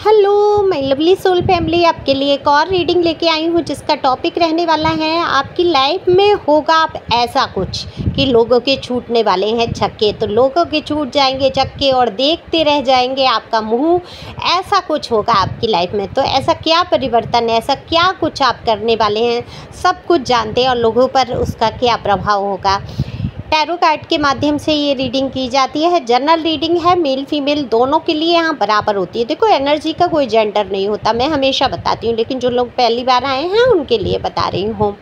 Hello my lovely soul family, आपके लिए एक और रीडिंग लेके आई हूँ जिसका टॉपिक रहने वाला है आपकी लाइफ में होगा अब ऐसा कुछ कि लोगों के छूटने वाले हैं छक्के। तो लोगों के छूट जाएंगे छक्के और देखते रह जाएंगे आपका मुंह। ऐसा कुछ होगा आपकी लाइफ में। तो ऐसा क्या परिवर्तन है, ऐसा क्या कुछ आप करने वाले हैं, सब कुछ जानते हैं और लोगों पर उसका क्या प्रभाव होगा। टैरो कार्ड के माध्यम से ये रीडिंग की जाती है। जनरल रीडिंग है, मेल फीमेल दोनों के लिए यहाँ बराबर होती है। देखो, एनर्जी का कोई जेंडर नहीं होता, मैं हमेशा बताती हूँ, लेकिन जो लोग पहली बार आए हैं उनके लिए बता रही हूँ।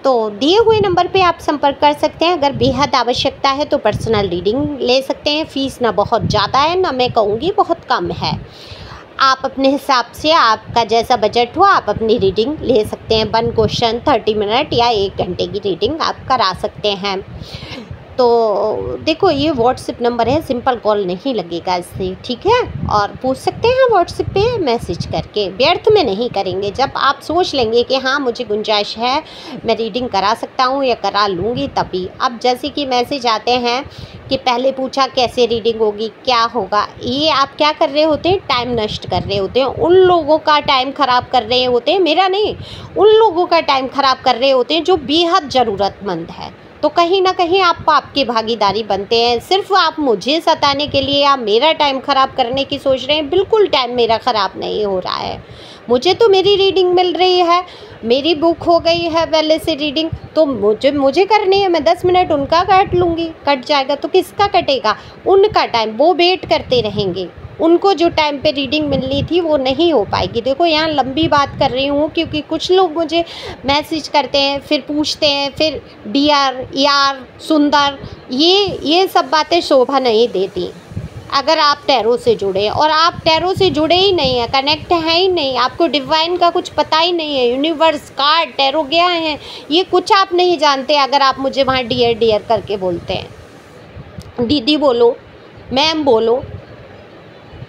तो दिए हुए नंबर पे आप संपर्क कर सकते हैं। अगर बेहद आवश्यकता है तो पर्सनल रीडिंग ले सकते हैं। फीस ना बहुत ज़्यादा है, ना मैं कहूँगी बहुत कम है। आप अपने हिसाब से, आपका जैसा बजट हो, आप अपनी रीडिंग ले सकते हैं। 1 क्वेश्चन 30 मिनट या 1 घंटे की रीडिंग आप करा सकते हैं। तो देखो, ये व्हाट्सएप नंबर है, सिंपल कॉल नहीं लगेगा इससे, ठीक है। और पूछ सकते हैं व्हाट्सएप पे मैसेज करके, व्यर्थ में नहीं करेंगे। जब आप सोच लेंगे कि हाँ मुझे गुंजाइश है, मैं रीडिंग करा सकता हूँ या करा लूँगी, तभी। अब जैसे कि मैसेज आते हैं कि पहले पूछा कैसे रीडिंग होगी, क्या होगा, ये आप क्या कर रहे होते हैं, टाइम नष्ट कर रहे होते हैं। उन लोगों का टाइम ख़राब कर रहे होते हैं, मेरा नहीं, उन लोगों का टाइम ख़राब कर रहे होते हैं जो बेहद ज़रूरतमंद है। तो कहीं ना कहीं आप आपकी भागीदारी बनते हैं। सिर्फ आप मुझे सताने के लिए आप मेरा टाइम ख़राब करने की सोच रहे हैं। बिल्कुल टाइम मेरा ख़राब नहीं हो रहा है, मुझे तो मेरी रीडिंग मिल रही है, मेरी बुक हो गई है पहले से रीडिंग, तो मुझे करनी है। मैं 10 मिनट उनका काट लूँगी, कट जाएगा तो किसका कटेगा, उनका टाइम। वो वेट करते रहेंगे, उनको जो टाइम पे रीडिंग मिलनी थी वो नहीं हो पाएगी। देखो, यहाँ लंबी बात कर रही हूँ क्योंकि कुछ लोग मुझे मैसेज करते हैं, फिर पूछते हैं, फिर डियर, यार, सुंदर, ये सब बातें शोभा नहीं देती। अगर आप टैरो से जुड़े, और आप टैरो से जुड़े ही नहीं हैं, कनेक्ट हैं ही नहीं, आपको डिवाइन का कुछ पता ही नहीं है, यूनिवर्स, कार्ड, टैरो क्या है, ये कुछ आप नहीं जानते। अगर आप मुझे वहाँ डियर डियर करके बोलते हैं, दीदी बोलो, मैम बोलो,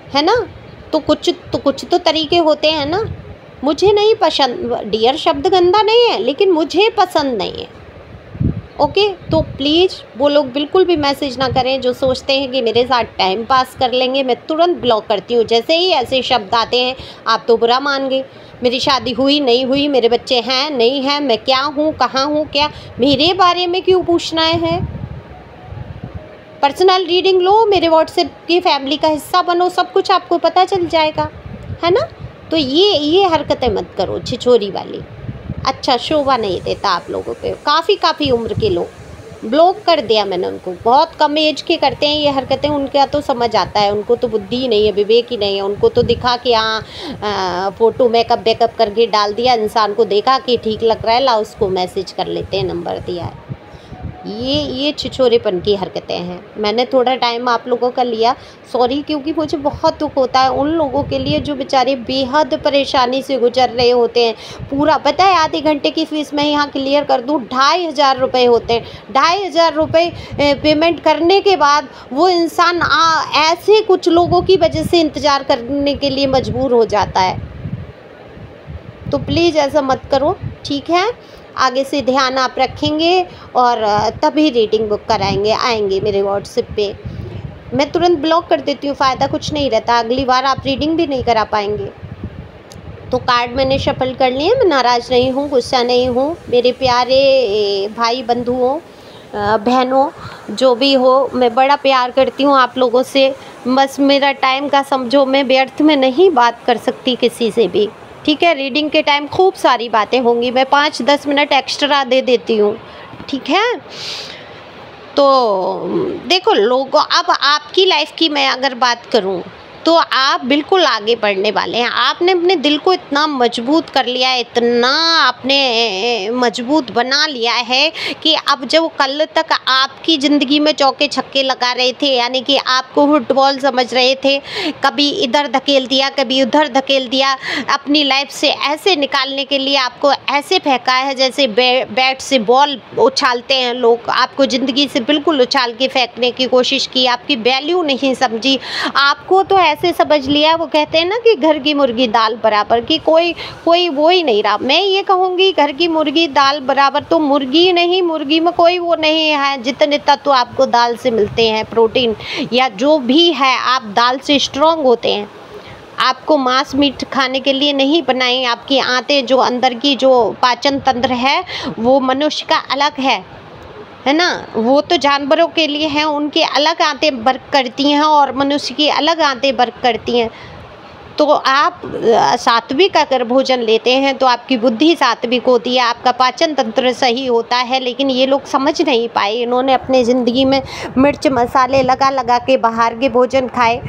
है ना, तो कुछ तो तरीके होते हैं ना। मुझे नहीं पसंद, डियर शब्द गंदा नहीं है, लेकिन मुझे पसंद नहीं है। ओके, तो प्लीज़ वो लोग बिल्कुल भी मैसेज ना करें जो सोचते हैं कि मेरे साथ टाइम पास कर लेंगे। मैं तुरंत ब्लॉक करती हूँ जैसे ही ऐसे शब्द आते हैं। आप तो बुरा मान गए, मेरी शादी हुई नहीं हुई, मेरे बच्चे हैं नहीं हैं, मैं क्या हूँ, कहाँ हूँ, क्या, मेरे बारे में क्यों पूछना है। पर्सनल रीडिंग लो, मेरे व्हाट्सएप की फैमिली का हिस्सा बनो, सब कुछ आपको पता चल जाएगा, है ना। तो ये हरकतें मत करो छिछोरी वाली, अच्छा शोभा नहीं देता आप लोगों पे। काफ़ी उम्र के लोग ब्लॉक कर दिया मैंने उनको, बहुत कम एज के करते हैं ये हरकतें। उनका तो समझ आता है, उनको तो बुद्धि ही नहीं है, विवेक ही नहीं है। उनको तो दिखा कि हाँ फ़ोटो मेकअप बेकअप करके डाल दिया, इंसान को देखा कि ठीक लग रहा है, ला उसको मैसेज कर लेते हैं, नंबर दिया है। ये छिछोरेपन की हरकतें हैं। मैंने थोड़ा टाइम आप लोगों का लिया, सॉरी, क्योंकि मुझे बहुत दुख होता है उन लोगों के लिए जो बेचारे बेहद परेशानी से गुजर रहे होते हैं। पूरा पता है, आधे घंटे की फ़ीस मैं यहाँ क्लियर कर दूँ, 2500 रुपये होते हैं। 2500 रुपये पेमेंट करने के बाद वो इंसान ऐसे कुछ लोगों की वजह से इंतज़ार करने के लिए मजबूर हो जाता है। तो प्लीज़ ऐसा मत करो, ठीक है। आगे से ध्यान आप रखेंगे और तभी रीडिंग बुक कराएंगे, आएंगे मेरे व्हाट्सएप पे। मैं तुरंत ब्लॉक कर देती हूँ, फ़ायदा कुछ नहीं रहता, अगली बार आप रीडिंग भी नहीं करा पाएंगे। तो कार्ड मैंने शफल कर लिए, मैं नाराज़ नहीं हूँ, गुस्सा नहीं हूँ। मेरे प्यारे भाई बंधुओं, बहनों, जो भी हो, मैं बड़ा प्यार करती हूँ आप लोगों से। बस मेरा टाइम का समझो, मैं व्यर्थ में नहीं बात कर सकती किसी से भी, ठीक है। रीडिंग के टाइम खूब सारी बातें होंगी, मैं 5-10 मिनट एक्स्ट्रा दे देती हूँ, ठीक है। तो देखो लोगों, अब आपकी लाइफ की मैं अगर बात करूँ तो आप बिल्कुल आगे बढ़ने वाले हैं। आपने अपने दिल को इतना मजबूत कर लिया है, इतना आपने मजबूत बना लिया है कि अब जब कल तक आपकी ज़िंदगी में चौके छक्के लगा रहे थे, यानी कि आपको फुटबॉल समझ रहे थे, कभी इधर धकेल दिया, कभी उधर धकेल दिया, अपनी लाइफ से ऐसे निकालने के लिए आपको ऐसे फेंका है जैसे बैट से बॉल उछालते हैं लोग, आपको ज़िंदगी से बिल्कुल उछाल के फेंकने की कोशिश की, आपकी वैल्यू नहीं समझी, आपको तो ऐसे समझ लिया। वो कहते हैं ना कि घर की मुर्गी दाल बराबर, कि कोई वो ही नहीं रहा। मैं ये कहूँगी, घर की मुर्गी दाल बराबर तो मुर्गी नहीं, मुर्गी में कोई वो नहीं है। जितने तत्व आपको दाल से मिलते हैं, प्रोटीन या जो भी है, आप दाल से स्ट्रांग होते हैं। आपको मांस मीट खाने के लिए नहीं बनाई। आपकी आंतें जो अंदर की जो पाचन तंत्र है वो मनुष्य का अलग है ना। वो तो जानवरों के लिए हैं, उनके अलग आंतें वर्क करती हैं और मनुष्य की अलग आंतें वर्क करती हैं। तो आप सात्विक अगर भोजन लेते हैं तो आपकी बुद्धि सात्विक होती है, आपका पाचन तंत्र सही होता है। लेकिन ये लोग समझ नहीं पाए, इन्होंने अपने ज़िंदगी में मिर्च मसाले लगा लगा के बाहर के भोजन खाए,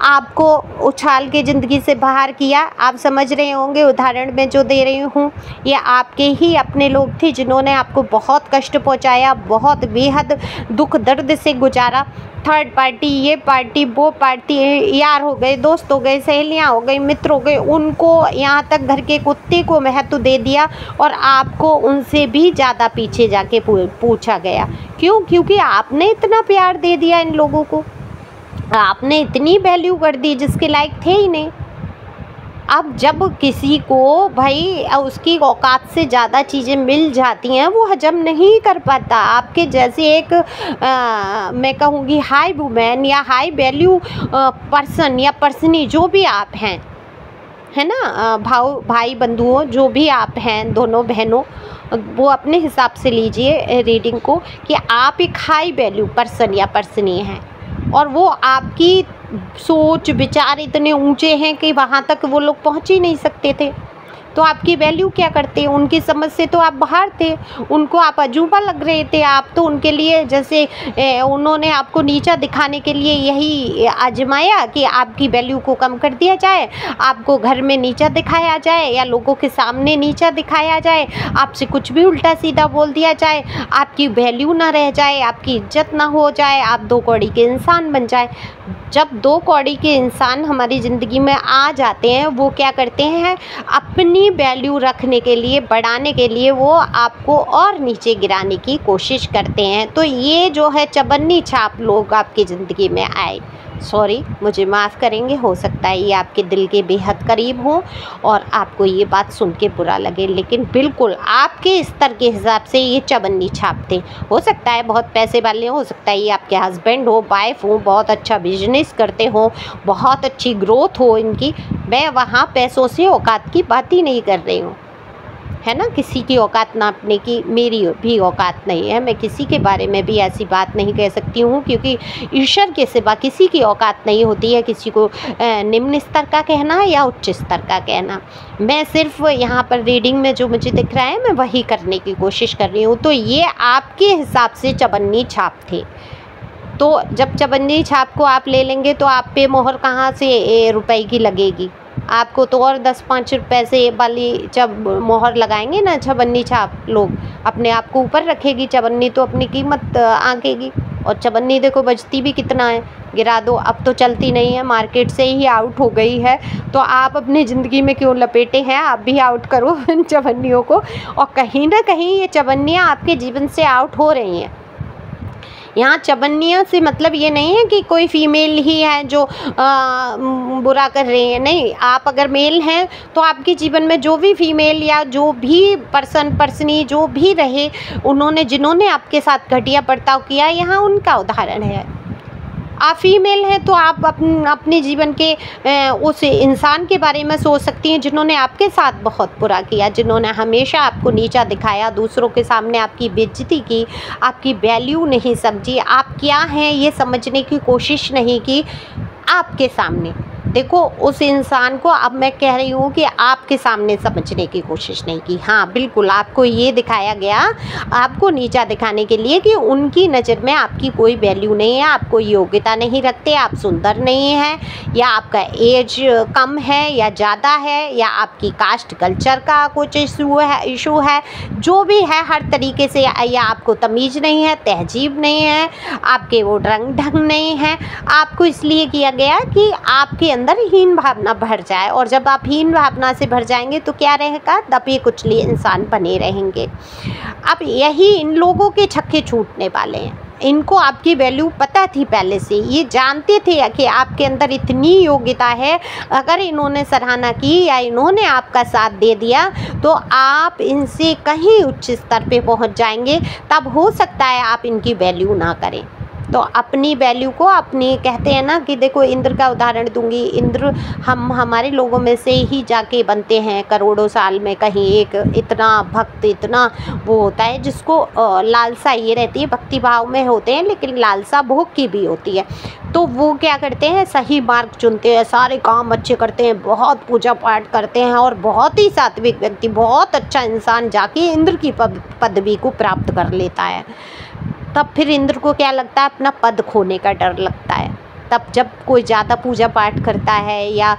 आपको उछाल के ज़िंदगी से बाहर किया। आप समझ रहे होंगे उदाहरण में जो दे रही हूँ, ये आपके ही अपने लोग थे जिन्होंने आपको बहुत कष्ट पहुँचाया, बहुत बेहद दुख दर्द से गुजारा। थर्ड पार्टी, ये पार्टी, वो पार्टी, यार हो गए, दोस्त हो गए, सहेलियाँ हो गई, मित्र हो गए, उनको यहाँ तक घर के कुत्ते को महत्व दे दिया और आपको उनसे भी ज़्यादा पीछे जाके पूछा गया। क्यों? क्योंकि आपने इतना प्यार दे दिया इन लोगों को, आपने इतनी वैल्यू कर दी जिसके लायक थे ही नहीं। अब जब किसी को भाई उसकी औकात से ज़्यादा चीज़ें मिल जाती हैं वो हजम नहीं कर पाता। आपके जैसे एक मैं कहूँगी हाई वुमेन या हाई वैल्यू पर्सन या पर्सनी जो भी आप हैं, है ना, भाई बंधुओं जो भी आप हैं, दोनों बहनों, वो अपने हिसाब से लीजिए रीडिंग को कि आप एक हाई वैल्यू पर्सन या पर्सनी हैं और वो आपकी सोच विचार इतने ऊंचे हैं कि वहाँ तक वो लोग पहुँच ही नहीं सकते थे। तो आपकी वैल्यू क्या करते? उनकी समझ से तो आप बाहर थे, उनको आप अजूबा लग रहे थे। आप तो उनके लिए जैसे उन्होंने आपको नीचा दिखाने के लिए यही आजमाया कि आपकी वैल्यू को कम कर दिया जाए, आपको घर में नीचा दिखाया जाए या लोगों के सामने नीचा दिखाया जाए, आपसे कुछ भी उल्टा सीधा बोल दिया जाए, आपकी वैल्यू ना रह जाए, आपकी इज्जत ना हो जाए, आप दो कौड़ी के इंसान बन जाए। जब दो कौड़ी के इंसान हमारी ज़िंदगी में आ जाते हैं, वो क्या करते हैं, अपनी वैल्यू रखने के लिए, बढ़ाने के लिए वो आपको और नीचे गिराने की कोशिश करते हैं। तो ये जो है चवन्नी छाप लोग आपकी ज़िंदगी में आए, सॉरी मुझे माफ़ करेंगे, हो सकता है ये आपके दिल के बेहद करीब हों और आपको ये बात सुन के बुरा लगे, लेकिन बिल्कुल आपके स्तर के हिसाब से ये चवन्नी छाप थे। हो सकता है बहुत पैसे वाले हो सकता है ये आपके हस्बैंड हो, वाइफ हो, बहुत अच्छा बिजनेस करते हो, बहुत अच्छी ग्रोथ हो इनकी। मैं वहाँ पैसों से औकात की बात ही नहीं कर रही हूँ, है ना। किसी की औकात नापने की मेरी भी औकात नहीं है, मैं किसी के बारे में भी ऐसी बात नहीं कह सकती हूँ, क्योंकि ईश्वर के सिवा किसी की औकात नहीं होती है किसी को निम्न स्तर का कहना या उच्च स्तर का कहना। मैं सिर्फ यहाँ पर रीडिंग में जो मुझे दिख रहा है मैं वही करने की कोशिश कर रही हूँ। तो ये आपके हिसाब से चवन्नी छाप थे। तो जब चवन्नी छाप को आप ले लेंगे तो आप पे मोहर कहाँ से रुपए की लगेगी? आपको तो और 10-5 पैसे वाली जब मोहर लगाएंगे ना चवन्नी छाप लोग, अपने आप को ऊपर रखेगी चवन्नी, तो अपनी कीमत आंकेगी। और चवन्नी देखो बजती भी कितना है, गिरा दो, अब तो चलती नहीं है, मार्केट से ही आउट हो गई है। तो आप अपनी ज़िंदगी में क्यों लपेटे हैं, आप भी आउट करो इन चवन्नियों को। और कहीं ना कहीं ये चवन्नियाँ आपके जीवन से आउट हो रही हैं। यहाँ चवन्नियों से मतलब ये नहीं है कि कोई फीमेल ही है जो बुरा कर रही है, नहीं। आप अगर मेल हैं तो आपके जीवन में जो भी फीमेल या जो भी पर्सनी जो भी रहे, जिन्होंने आपके साथ घटिया बर्ताव किया, यहाँ उनका उदाहरण है। आप फीमेल हैं तो आप अपने जीवन के उस इंसान के बारे में सोच सकती हैं जिन्होंने आपके साथ बहुत बुरा किया, जिन्होंने हमेशा आपको नीचा दिखाया, दूसरों के सामने आपकी बेइज्जती की, आपकी वैल्यू नहीं समझी, आप क्या हैं ये समझने की कोशिश नहीं की आपके सामने। देखो उस इंसान को अब मैं कह रही हूँ कि आपके सामने समझने की कोशिश नहीं की। हाँ बिल्कुल, आपको ये दिखाया गया, आपको नीचा दिखाने के लिए कि उनकी नज़र में आपकी कोई वैल्यू नहीं है, आप कोई योग्यता नहीं रखते, आप सुंदर नहीं हैं, या आपका एज कम है या ज़्यादा है, या आपकी कास्ट कल्चर का कुछ इशू है, जो भी है हर तरीके से, या आपको तमीज़ नहीं है, तहजीब नहीं है, आपके वो रंग ढंग नहीं है। आपको इसलिए किया गया कि आपके अंदर हीन भावना भर जाए, और जब आप हीन भावना से भर जाएंगे तो क्या रहेगा, दबे कुचले इंसान बने रहेंगे। अब यही इन लोगों के छक्के छूटने वाले हैं। इनको आपकी वैल्यू पता थी पहले से, ये जानते थे कि आपके अंदर इतनी योग्यता है। अगर इन्होंने सराहना की या इन्होंने आपका साथ दे दिया तो आप इनसे कहीं उच्च स्तर पे पहुंच जाएंगे। तब हो सकता है आप इनकी वैल्यू ना करें, तो अपनी वैल्यू को अपनी, कहते हैं ना कि देखो इंद्र का उदाहरण दूंगी, इंद्र हम हमारे लोगों में से ही जाके बनते हैं करोड़ों साल में कहीं एक, इतना भक्त, इतना वो होता है जिसको लालसा ये रहती है, भक्ति भाव में होते हैं लेकिन लालसा भोग की भी होती है। तो वो क्या करते हैं, सही मार्ग चुनते हैं, सारे काम अच्छे करते हैं, बहुत पूजा पाठ करते हैं और बहुत ही सात्विक व्यक्ति, बहुत अच्छा इंसान जाके इंद्र की पदवी को प्राप्त कर लेता है। तब फिर इंद्र को क्या लगता है, अपना पद खोने का डर लगता है। तब जब कोई ज़्यादा पूजा पाठ करता है या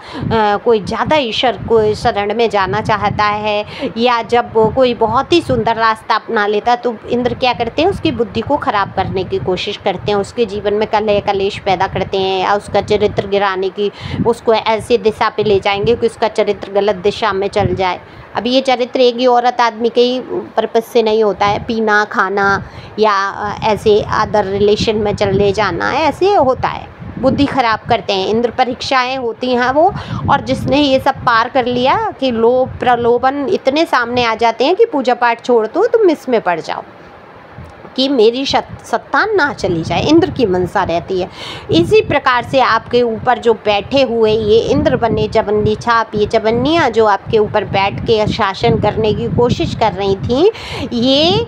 कोई ज़्यादा ईश्वर को शरण में जाना चाहता है या जब कोई बहुत ही सुंदर रास्ता अपना लेता है, तो इंद्र क्या करते हैं, उसकी बुद्धि को ख़राब करने की कोशिश करते हैं, उसके जीवन में कलह कलेश पैदा करते हैं या उसका चरित्र गिराने की, उसको ऐसी दिशा पे ले जाएंगे कि उसका चरित्र गलत दिशा में चल जाए। अब ये चरित्र एक ही औरत आदमी के ही पर्पस से नहीं होता है, पीना खाना या ऐसे अदर रिलेशन में चले जाना ऐसे होता है, बुद्धि खराब करते हैं। इंद्र परीक्षाएं होती हैं वो, और जिसने ये सब पार कर लिया कि लोभ प्रलोभन इतने सामने आ जाते हैं कि पूजा पाठ छोड़ दो, तुम इसमें पड़ जाओ कि मेरी सत्ता ना चली जाए, इंद्र की मनसा रहती है। इसी प्रकार से आपके ऊपर जो बैठे हुए ये इंद्र बने चवन्नी छाप, ये चवन्नियाँ जो आपके ऊपर बैठ के शासन करने की कोशिश कर रही थी, ये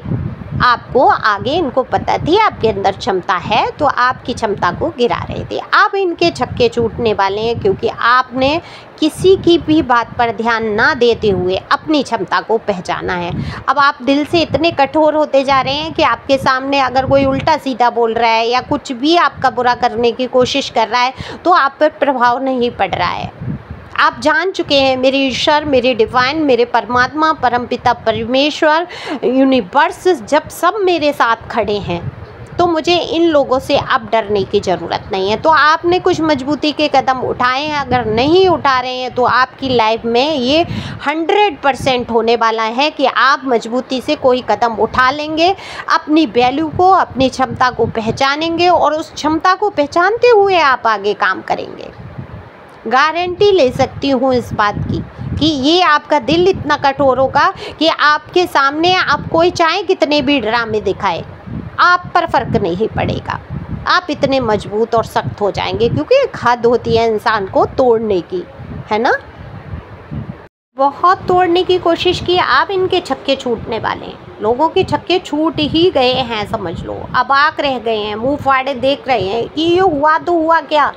आपको आगे इनको पता थी आपके अंदर क्षमता है, तो आपकी क्षमता को गिरा रहे थे। अब इनके छक्के छूटने वाले हैं क्योंकि आपने किसी की भी बात पर ध्यान ना देते हुए अपनी क्षमता को पहचाना है। अब आप दिल से इतने कठोर होते जा रहे हैं कि आपके सामने अगर कोई उल्टा सीधा बोल रहा है या कुछ भी आपका बुरा करने की कोशिश कर रहा है तो आप पर प्रभाव नहीं पड़ रहा है। आप जान चुके हैं मेरे ईश्वर, मेरे डिवाइन, मेरे परमात्मा, परमपिता परमेश्वर, यूनिवर्स जब सब मेरे साथ खड़े हैं तो मुझे इन लोगों से अब डरने की ज़रूरत नहीं है। तो आपने कुछ मजबूती के कदम उठाए हैं, अगर नहीं उठा रहे हैं तो आपकी लाइफ में ये 100% होने वाला है कि आप मजबूती से कोई कदम उठा लेंगे, अपनी वैल्यू को, अपनी क्षमता को पहचानेंगे और उस क्षमता को पहचानते हुए आप आगे काम करेंगे। गारंटी ले सकती हूँ इस बात की कि ये आपका दिल इतना कठोर होगा कि आपके सामने आप कोई चाहे कितने भी ड्रामे दिखाए, आप पर फर्क नहीं पड़ेगा। आप इतने मजबूत और सख्त हो जाएंगे क्योंकि एक हद होती है इंसान को तोड़ने की, है ना। बहुत तोड़ने की कोशिश की, आप इनके छक्के छूटने वाले हैं। लोगों के छक्के छूट ही गए हैं, समझ लो, अबाक रह गए हैं, मुंह फाड़े देख रहे हैं कि ये हुआ तो हुआ क्या।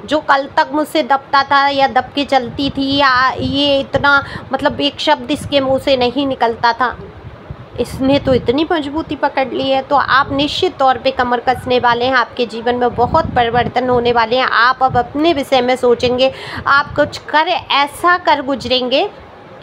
जो कल तक मुझसे दबता था या दब के चलती थी या ये इतना मतलब एक शब्द इसके मुंह से नहीं निकलता था, इसने तो इतनी मजबूती पकड़ ली है। तो आप निश्चित तौर पे कमर कसने वाले हैं, आपके जीवन में बहुत परिवर्तन होने वाले हैं। आप अब अपने विषय में सोचेंगे, आप कुछ कर ऐसा कर गुजरेंगे,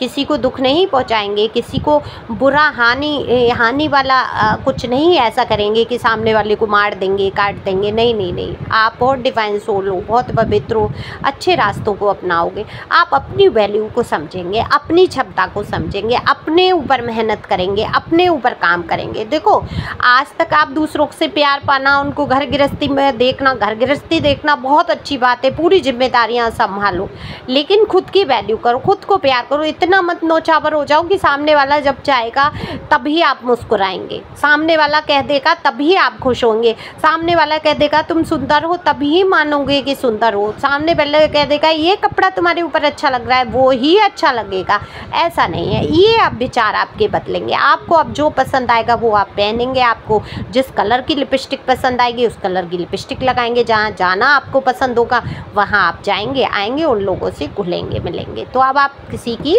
किसी को दुख नहीं पहुंचाएंगे, किसी को बुरा हानि वाला कुछ नहीं ऐसा करेंगे कि सामने वाले को मार देंगे, काट देंगे। नहीं नहीं नहीं, आप बहुत डिवाइन सोल हो, बहुत पवित्र हो, अच्छे रास्तों को अपनाओगे। आप अपनी वैल्यू को समझेंगे, अपनी क्षमता को समझेंगे, अपने ऊपर मेहनत करेंगे, अपने ऊपर काम करेंगे। देखो आज तक आप दूसरों से प्यार पाना, उनको घर गृहस्थी में देखना, घर गृहस्थी देखना बहुत अच्छी बात है, पूरी जिम्मेदारियाँ संभालो, लेकिन खुद की वैल्यू करो, खुद को प्यार करो। इतना मत नौचावर हो जाओ कि सामने वाला जब चाहेगा तभी आप मुस्कुराएंगे, सामने वाला कह देगा तभी आप खुश होंगे, सामने वाला कह देगा तुम सुंदर हो तभी मानोगे कि सुंदर हो, सामने वाला कह देगा ये कपड़ा तुम्हारे ऊपर अच्छा लग रहा है वो ही अच्छा लगेगा। ऐसा नहीं है, ये अब विचार आपके बदलेंगे। आपको अब जो पसंद आएगा वो आप पहनेंगे, आपको जिस कलर की लिपस्टिक पसंद आएगी उस कलर की लिपस्टिक लगाएंगे, जहाँ जाना आपको पसंद होगा वहाँ आप जाएंगे, आएंगे, उन लोगों से घुलेंगे मिलेंगे। तो अब आप किसी की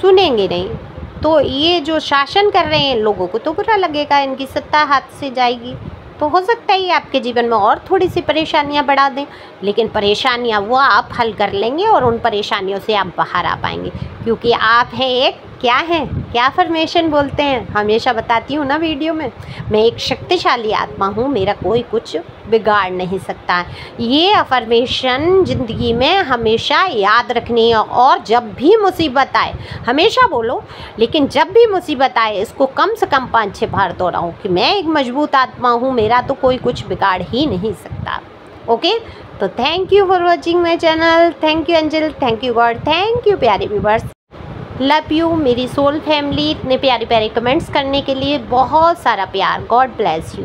सुनेंगे नहीं। तो ये जो शासन कर रहे हैं लोगों को तो बुरा लगेगा, इनकी सत्ता हाथ से जाएगी। तो हो सकता है ये आपके जीवन में और थोड़ी सी परेशानियां बढ़ा दें, लेकिन परेशानियां वो आप हल कर लेंगे और उन परेशानियों से आप बाहर आ पाएंगे, क्योंकि आप हैं एक क्या अफर्मेशन बोलते हैं, हमेशा बताती हूँ ना वीडियो में, मैं एक शक्तिशाली आत्मा हूँ, मेरा कोई कुछ बिगाड़ नहीं सकता। ये अफर्मेशन ज़िंदगी में हमेशा याद रखनी है और जब भी मुसीबत आए, हमेशा बोलो, लेकिन जब भी मुसीबत आए इसको कम से कम 5-6 बार दोहराओ कि मैं एक मजबूत आत्मा हूँ, मेरा तो कोई कुछ बिगाड़ ही नहीं सकता। ओके, तो thank you for watching my channel, thank you angel, thank you God, thank you प्यारे व्यूवर्स, लव यू मेरी सोल फैमिली। इतने प्यारे प्यारे कमेंट्स करने के लिए बहुत सारा प्यार। God bless you.